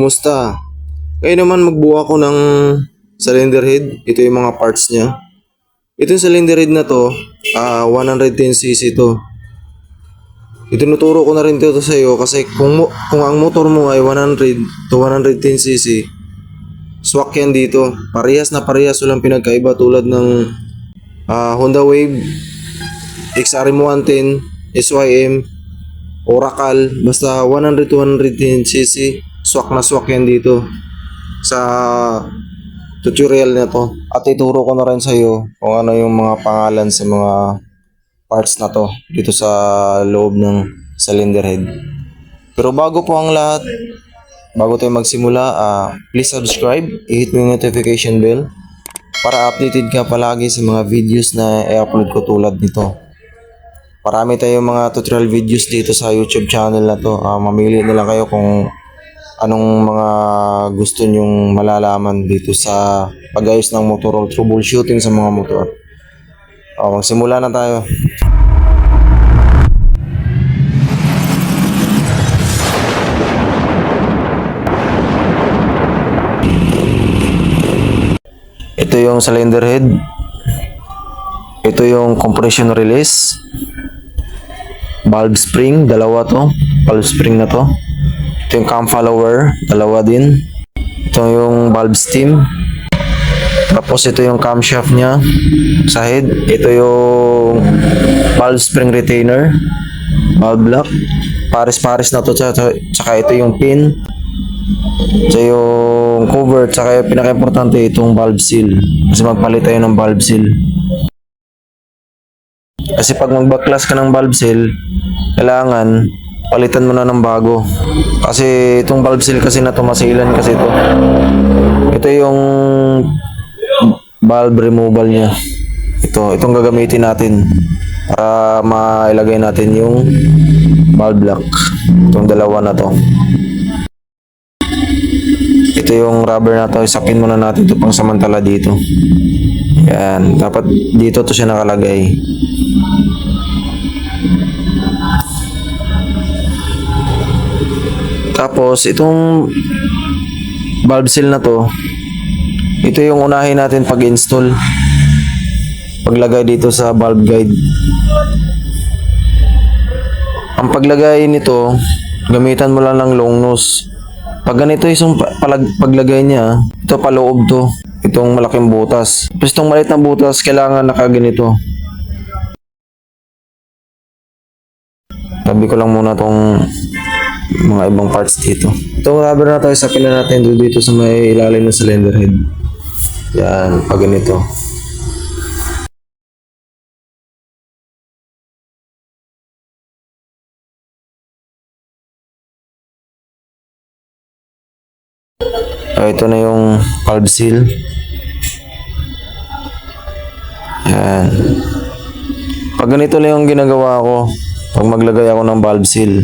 Kumusta? Ngayon naman magbuo ako ng cylinder head. Ito yung mga parts niya. Ito yung cylinder head na to, 110cc to. Itinuturo ko na rin ito sa iyo kasi kung ang motor mo ay 100 to 110cc, swak yan dito. Parehas na parehas, walang pinagkaiba tulad ng Honda Wave, XRM 110, SYM, Oracle, basta 100 to 110cc, swak na swak yan dito sa tutorial na to. At ituro ko na rin sa iyo kung ano yung mga pangalan sa mga parts na to dito sa loob ng cylinder head. Pero bago po ang lahat, bago tayo magsimula, please subscribe, i-hit mo yung notification bell para updated ka palagi sa mga videos na i-upload ko tulad nito. Marami tayong mga tutorial videos dito sa YouTube channel na to. Mamili na lang kayo kung anong mga gusto nyong malalaman dito sa pag-ayos ng motor o troubleshooting sa mga motor. Magsimula na tayo. Ito yung cylinder head. Ito yung compression release. Valve spring, dalawa to. Valve spring na to. Ito yung cam follower, dalawa din. Ito yung valve stem. Tapos ito yung camshaft niya sa head. Ito yung valve spring retainer, valve lock. Pares-pares na to. Tsaka ito yung pin. Ito yung cover. Tsaka yung pinaka-importante itong valve seal. Kasi magpalit tayo ng valve seal. Kasi pag magbaklas ka ng valve seal, kailangan palitan mo na ng bago. Kasi itong valve seal kasi na masilan kasi ito. Ito yung valve removal niya. Itong gagamitin natin para mailagay natin yung valve lock. Itong dalawa na to. Ito yung rubber na to. Isapin muna natin ito pang samantala dito. Yan. Dapat dito to siya nakalagay. Tapos itong valve seal na to, ito yung unahin natin pag-install, paglagay dito sa valve guide. Ang paglagay nito, gamitan mo lang ng long nose. Pag ganito yung paglagay niya, ito paloob to, itong malaking butas. Tapos itong maliit na butas, kailangan nakaganito. Tabi ko lang muna tong mga ibang parts dito. Itong rubber na tayo, sapin na natin dito sa may ilalim ng cylinder head. Yan, pag ganito. Ito na yung valve seal. Yan. Pag ganito lang yung ginagawa ko, pag maglagay ako ng valve seal.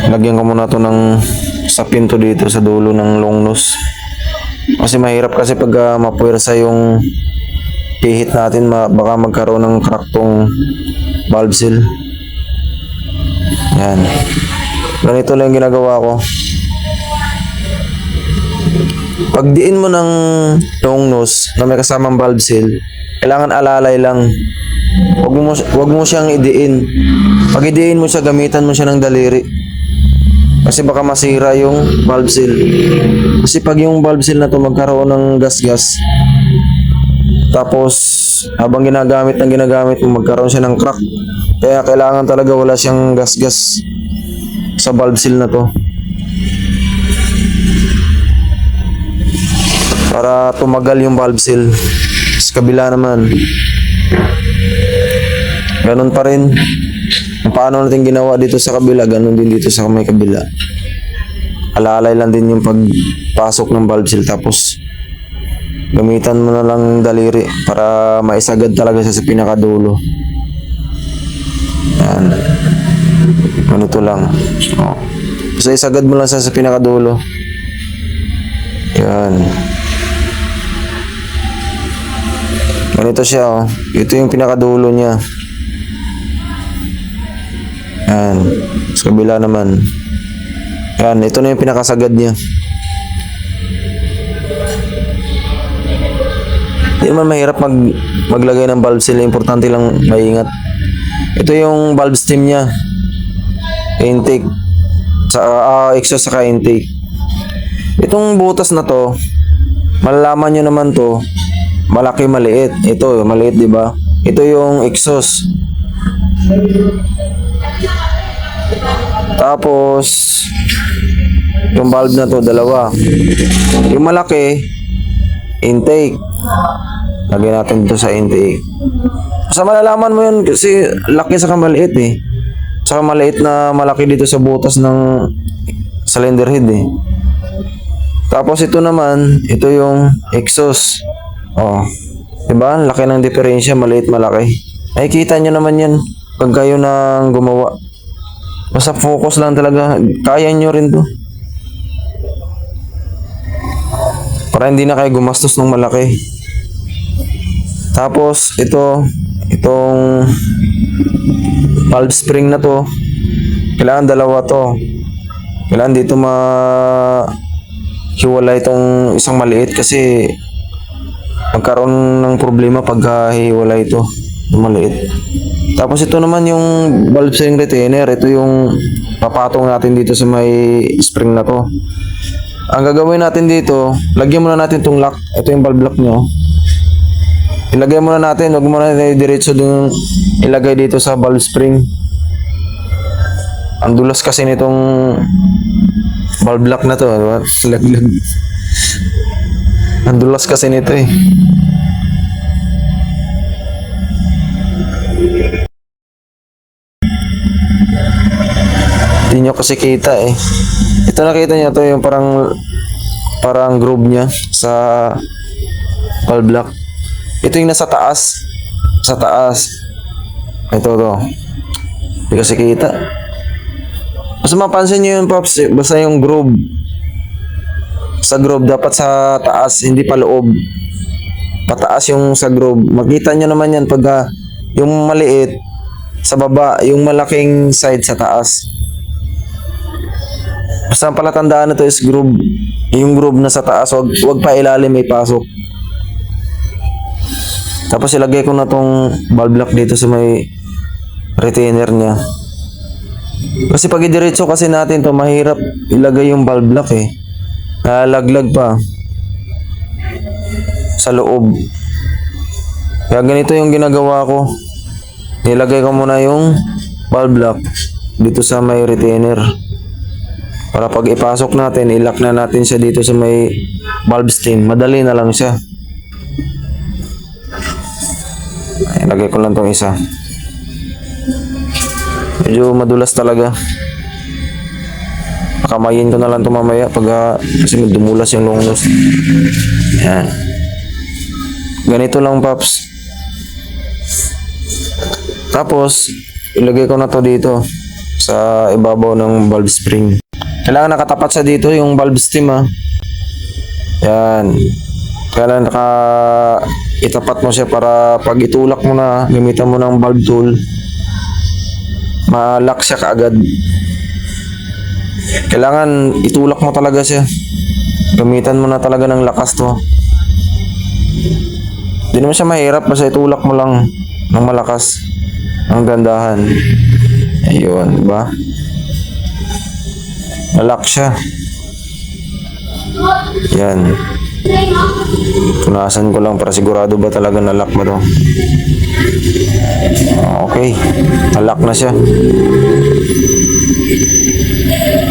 Lagyan ko muna to ng sapin to dito sa dulo ng long nose. Kasi mahirap kasi pag mapuwersa yung pihit natin, baka magkaroon ng crack tong valve seal. Yan. Ganito lang yung ginagawa ko. Pag diin mo ng long nose na may kasamang valve seal, kailangan alalay lang. Wag mo siyang idiin. Pag idiin mo siya, gamitan mo siya ng daliri. Kasi baka masira yung valve seal. Kasi pag yung valve seal na to magkaroon ng gas-gas, tapos habang ginagamit mo, magkaroon siya ng crack. Kaya kailangan talaga wala siyang gas-gas sa valve seal na to, para tumagal yung valve seal. Sa kabila naman, ganun pa rin. Paano natin ginawa dito sa kabila, ganun din dito sa may kabila. Alalay lang din yung pagpasok ng valve seal, tapos gamitan mo na lang daliri para maisagad talaga siya sa pinakadulo. Yan. Ganito lang. So isagad mo lang siya sa pinakadulo. Yan. Ganito siya, oh. Ito yung pinakadulo niya. Yan. Sa kabila naman. Yan, ito na yung pinakasagad niya. Hindi naman mahirap maglagay ng valve seal. Importante lang maingat. Ito yung valve stem niya. Intake. Exhaust saka intake. Itong butas na to, malalaman nyo naman to, malaki maliit. Ito, maliit, di ba? Ito yung exhaust. Tapos, yung valve na to, dalawa. Yung malaki, intake. Lagyan natin dito sa intake. Basta malalaman mo yun kasi laki sa maliit eh. Saka maliit na malaki dito sa butas ng cylinder head eh. Tapos ito naman, ito yung exhaust. Oh. Diba? Laki ng diferensya, maliit malaki. Ay kita nyo naman yan pag kayo nang gumawa. Basta focus lang talaga. Kaya nyo rin to. Para hindi na kayo gumastos ng malaki. Tapos itong valve spring na to, kailangan dalawa to. Kailangan dito hiwalay itong isang maliit kasi magkaroon ng problema pag hiwalay ito ng maliit. Tapos ito naman yung valve spring retainer. Ito yung papatong natin dito sa may spring na to. Ang gagawin natin dito, lagyan muna natin itong lock. Ito yung valve lock nyo. Ilagay muna natin, huwag muna natin diretso dun ilagay dito sa valve spring. Ang dulas kasi nitong valve lock na to, diba? Laglag. Ang dulas kasi nito eh. Hindi nyo kasi kita eh. Ito nakita nyo to yung parang groove nya sa valve lock. Ito yung nasa taas. Sa taas. Ito to. Hindi kasi kita. Basta mapansin nyo yun, Pops. Basta yung groove. Sa groove, dapat sa taas. Hindi pa loob. Pataas yung sa groove. Makita nyo naman yan pag yung maliit sa baba. Yung malaking side sa taas. Basta ang palatandaan na to is groove. Yung groove na sa taas. Wag pa ilalim may pasok. Tapos ilagay ko na tong valve lock dito sa may retainer niya. Kasi pag idiretso kasi natin to, mahirap ilagay yung valve lock eh. Nalaglag pa sa loob. Kaya ganito yung ginagawa ko. Nilagay ko muna yung valve lock dito sa may retainer. Para pag ipasok natin, ilock na natin siya dito sa may valve stem. Madali na lang siya. Ilagay ko lang tong isa. Medyo madulas talaga. Pakamayin ko na lang ito mamaya kasi dumulas yung long nose. Yan. Ganito lang, Paps. Tapos ilagay ko na to dito sa ibabaw ng valve spring. Kailangan nakatapat siya dito yung valve stem ha. Yan. Kailangan itapat mo siya para pag itulak mo na, gamitan mo ng valve tool, ma-lock siya kaagad. Kailangan itulak mo talaga siya. Gamitan mo na talaga ng lakas to. Hindi naman siya mahirap, basta itulak mo lang ng malakas. Ang gandahan. Ayun, diba? Na-lock siya. Yan. Punasan ko lang para sigurado ba talaga na-lock ba to. Okay. Na-lock na siya.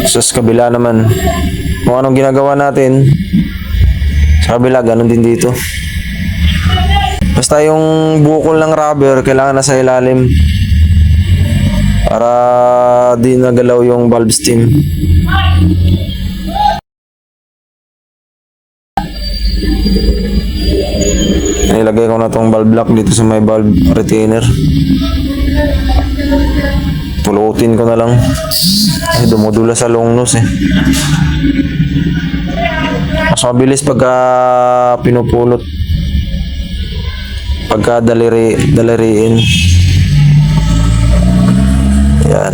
So, sa kabila naman, kung anong ginagawa natin, sa kabila, ganun din dito. Basta yung bukol ng rubber, kailangan nasa ilalim para di nagalaw yung valve stem. Ilagay ko na tong valve lock dito sa may valve retainer. Pulutin ko na lang. Ay, dumudula sa long nose eh. Mas mabilis pagka pinupulot. Pagka daliriin. Yan.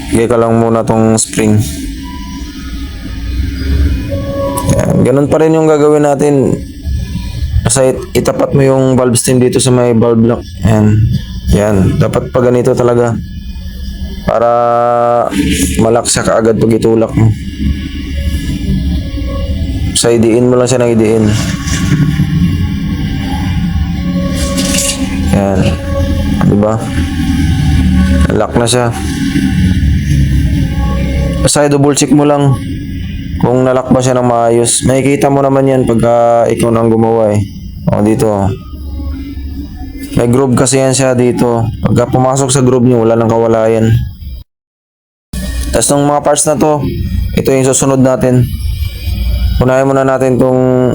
Bigay ko lang muna tong spring. Yan. Ganun pa rin yung gagawin natin. Basta itapat mo yung valve stem dito sa may valve lock. Yan. Yan. Dapat pa ganito talaga. Para malak siya kaagad pag itulak mo. Sa idiin mo lang siya ng idiin. Yan. Diba? Lock na siya. Basta double check mo lang kung nalock ba siya ng maayos. Makikita mo naman yan pagka ikaw nang gumawa eh. O dito. May groove kasi yan siya dito. Pagka pumasok sa groove niyo, wala nang kawalayan. Tapos ng mga parts na to, ito yung susunod natin. Unahin muna natin tong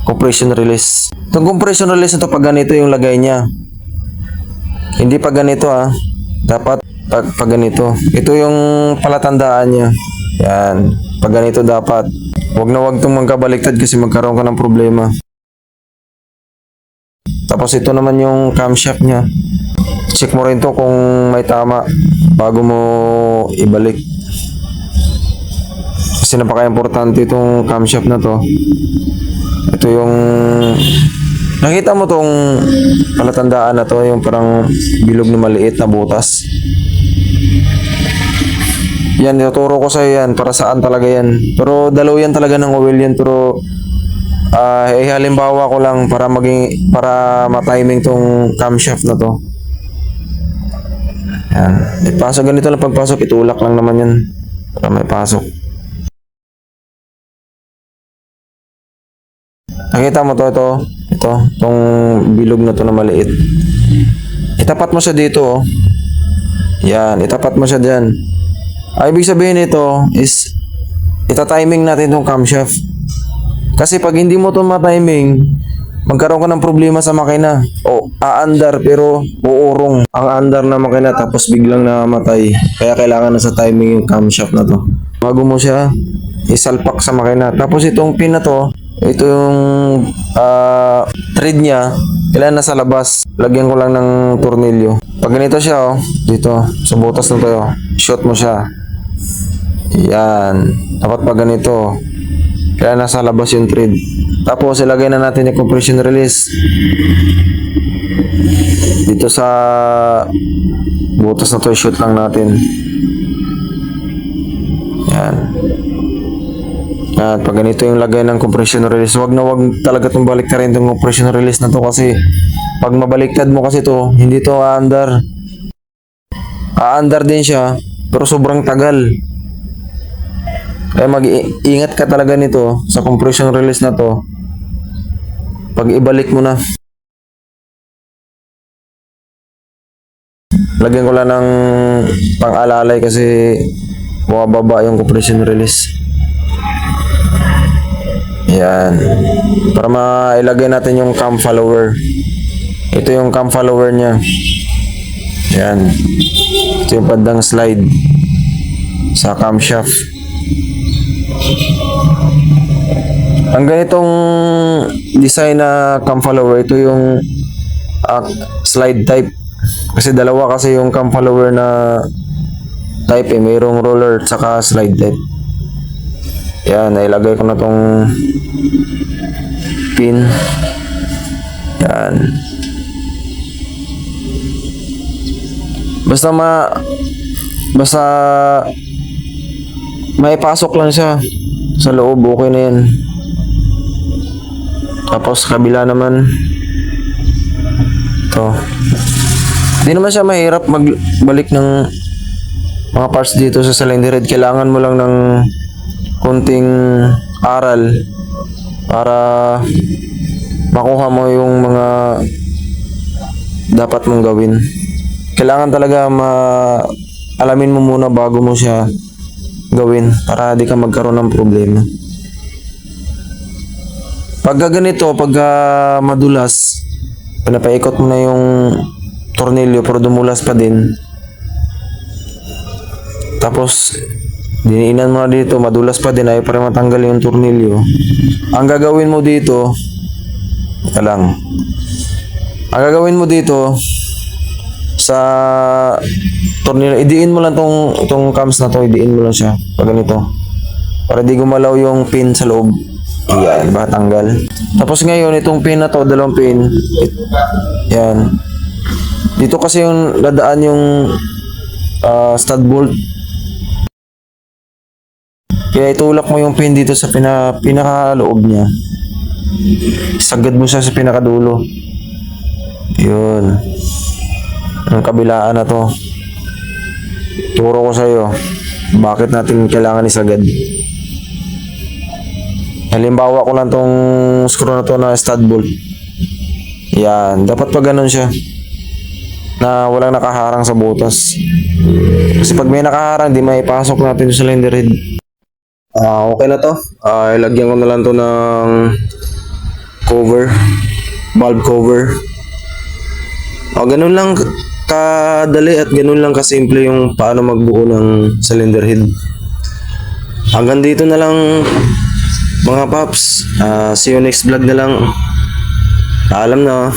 compression release. Itong compression release na to, pag ganito yung lagay niya. Hindi pag ganito ha. Dapat pag ganito. Ito yung palatandaan niya. Yan. Pag ganito dapat. Huwag na huwag itong magkabaliktad kasi magkaroon ka ng problema. Tapos ito naman yung camshaft niya. Check mo rin to kung may tama bago mo ibalik. Kasi napaka-importante itong camshaft na to. Ito yung nakita mo tong palatandaan na to, yung parang bilog na maliit na butas. Yan, ituturo ko sa yan para saan talaga yan. Pero dalaw yan talaga ng oil yan. Pero halimbawa ko lang para ma-timing tong camshaft na to. Yan. Ipasok ganito lang pagpasok, itulak lang naman yan para may pasok. Nakita mo to, itong bilog na to na maliit. Itapat mo siya dito, oh. Yan, itapat mo siya dyan. Ibig sabihin nito is ita-timing natin itong camshaft. Kasi pag hindi mo ito ma-timing, magkaroon ka ng problema sa makina. O, aandar pero uurong ang andar na makina tapos biglang namatay. Kaya kailangan na sa timing yung camshaft na to. Bago mo siya isalpak sa makina. Tapos itong pin na to, ito yung thread niya, kailangan nasa labas. Lagyan ko lang ng tornilyo. Pag ganito siya, oh, dito, sa butas na to, oh, shoot mo siya. Yan. Dapat pag ganito, kaya nasa labas yung thread. Tapos ilagay na natin yung compression release dito sa butas na to, shoot lang natin. Yan. At pag ganito yung lagay ng compression release, wag na wag talaga itong baliktarin itong compression release na to, kasi pag mabaliktad mo kasi to, hindi to aandar. Aandar din siya pero sobrang tagal. Kaya mag-ingat ka talaga nito sa compression release na to. Pag ibalik mo na, lagyan ko lang ng pang-alalay kasi bumababa yung compression release. Yan. Para mailagay natin yung cam follower. Ito yung cam follower niya. Yan. Ito yung pandang slide sa camshaft. Ang ganitong design na cam follower, ito yung slide type. Kasi dalawa kasi yung cam follower na type eh. Mayroong roller at saka slide type. Yan, nailagay ko na tong pin. Yan. Basta maipasok lang siya sa loob, okay na yan. Tapos kabila naman ito. Hindi naman siya mahirap magbalik ng mga parts dito sa cylinder head. Kailangan mo lang ng konting aral para makuha mo yung mga dapat mong gawin. Kailangan talaga alamin mo muna bago mo siya gawin para di ka magkaroon ng problema. Pagka ganito, pagka madulas, pinapaikot mo na yung tornilyo pero dumulas pa din. Tapos diniinan mo na dito, madulas pa din, ayaw pa rin matanggal yung tornilyo. Ang gagawin mo dito, ang gagawin mo dito, sa tornilyo. Idiin mo lang itong cams na to, idiin mo lang siya pag ganito. Para di gumalaw yung pin sa loob. Yan, ba tanggal. Tapos ngayon, itong pin na to, dalawang pin. Yan. Dito kasi yung dadaan yung stud bolt. Kaya itulak mo yung pin dito sa pinakaloob niya. Sagad mo siya sa pinakadulo. Yun. Ang kabilaan na to. Turo ko sa iyo. Bakit natin kailangan isagad? Halimbawa ko lang tong screw na to na stud bolt. Yan. Dapat pa ganun siya. Na walang nakaharang sa butas. Kasi pag may nakaharang, di maipasok natin sa cylinder head. Okay na to. Ilagyan ko na lang to ng cover. Valve cover. Ganun lang kadali at ganun lang kasimple yung paano magbuo ng cylinder head. Hanggang dito na lang mga paps. See you next vlog na lang. Paalam na.